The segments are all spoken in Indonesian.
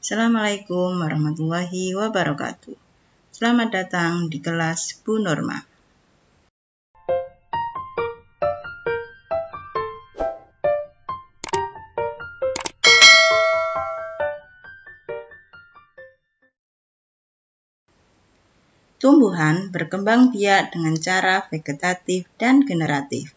Assalamualaikum warahmatullahi wabarakatuh. Selamat datang di kelas Bu Norma. Tumbuhan berkembang biak dengan cara vegetatif dan generatif.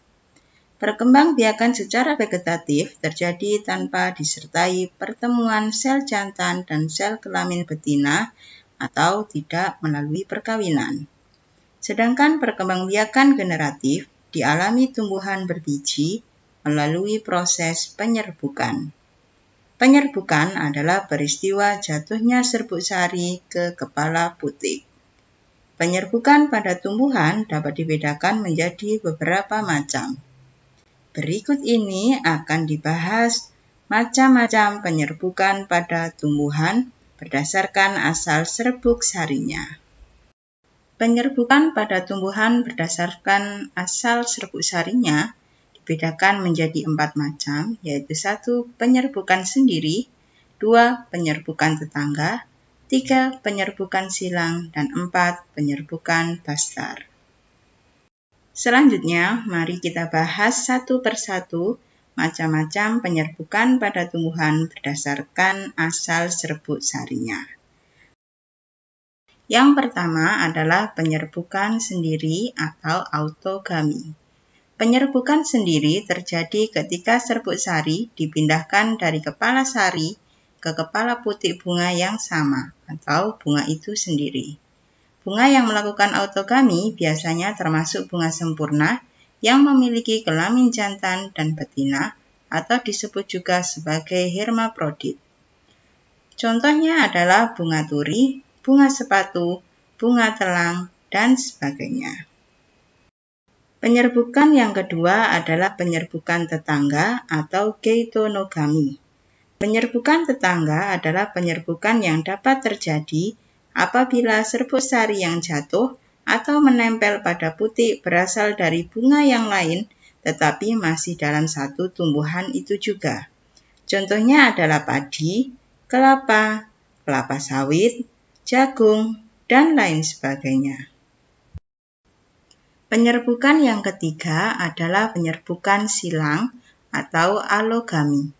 Perkembangbiakan secara vegetatif terjadi tanpa disertai pertemuan sel jantan dan sel kelamin betina atau tidak melalui perkawinan. Sedangkan perkembangbiakan generatif dialami tumbuhan berbiji melalui proses penyerbukan. Penyerbukan adalah peristiwa jatuhnya serbuk sari ke kepala putik. Penyerbukan pada tumbuhan dapat dibedakan menjadi beberapa macam. Berikut ini akan dibahas macam-macam penyerbukan pada tumbuhan berdasarkan asal serbuk sarinya. Penyerbukan pada tumbuhan berdasarkan asal serbuk sarinya dibedakan menjadi 4 macam, yaitu 1. Penyerbukan sendiri, 2. Penyerbukan tetangga, 3. Penyerbukan silang, dan 4. Penyerbukan bastar. Selanjutnya, mari kita bahas satu persatu macam-macam penyerbukan pada tumbuhan berdasarkan asal serbuk sarinya. Yang pertama adalah penyerbukan sendiri atau autogami. Penyerbukan sendiri terjadi ketika serbuk sari dipindahkan dari kepala sari ke kepala putik bunga yang sama atau bunga itu sendiri. Bunga yang melakukan autogami biasanya termasuk bunga sempurna yang memiliki kelamin jantan dan betina atau disebut juga sebagai hermaprodit. Contohnya adalah bunga turi, bunga sepatu, bunga telang, dan sebagainya. Penyerbukan yang kedua adalah penyerbukan tetangga atau geitonogami. Penyerbukan tetangga adalah penyerbukan yang dapat terjadi apabila serbuk sari yang jatuh atau menempel pada putik berasal dari bunga yang lain tetapi masih dalam satu tumbuhan itu juga. Contohnya adalah padi, kelapa, kelapa sawit, jagung, dan lain sebagainya. Penyerbukan yang ketiga adalah penyerbukan silang atau alogami.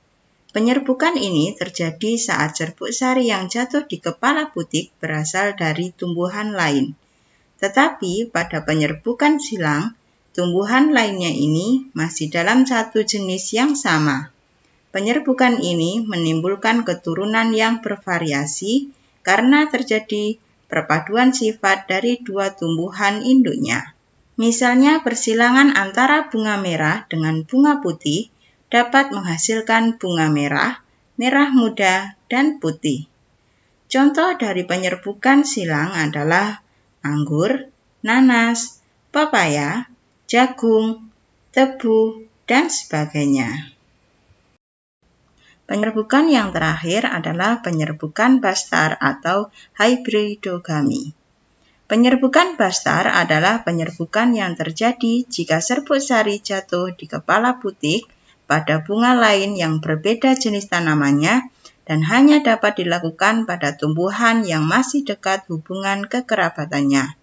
Penyerbukan ini terjadi saat serbuk sari yang jatuh di kepala putik berasal dari tumbuhan lain. Tetapi pada penyerbukan silang, tumbuhan lainnya ini masih dalam satu jenis yang sama. Penyerbukan ini menimbulkan keturunan yang bervariasi karena terjadi perpaduan sifat dari dua tumbuhan induknya. Misalnya persilangan antara bunga merah dengan bunga putih dapat menghasilkan bunga merah, merah muda, dan putih. Contoh dari penyerbukan silang adalah anggur, nanas, pepaya, jagung, tebu, dan sebagainya. Penyerbukan yang terakhir adalah penyerbukan bastar atau hybridogami. Penyerbukan bastar adalah penyerbukan yang terjadi jika serbuk sari jatuh di kepala putik pada bunga lain yang berbeda jenis tanamannya dan hanya dapat dilakukan pada tumbuhan yang masih dekat hubungan kekerabatannya.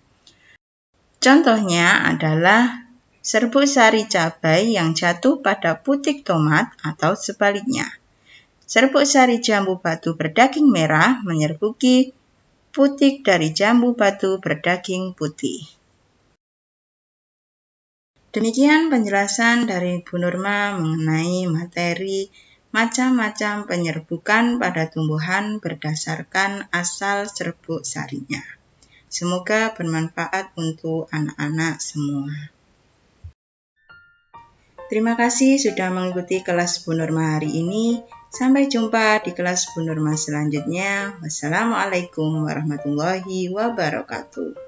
Contohnya adalah serbuk sari cabai yang jatuh pada putik tomat atau sebaliknya. Serbuk sari jambu batu berdaging merah menyerbuki putik dari jambu batu berdaging putih. Demikian penjelasan dari Bu Norma mengenai materi macam-macam penyerbukan pada tumbuhan berdasarkan asal serbuk sarinya. Semoga bermanfaat untuk anak-anak semua. Terima kasih sudah mengikuti kelas Bu Norma hari ini. Sampai jumpa di kelas Bu Norma selanjutnya. Wassalamualaikum warahmatullahi wabarakatuh.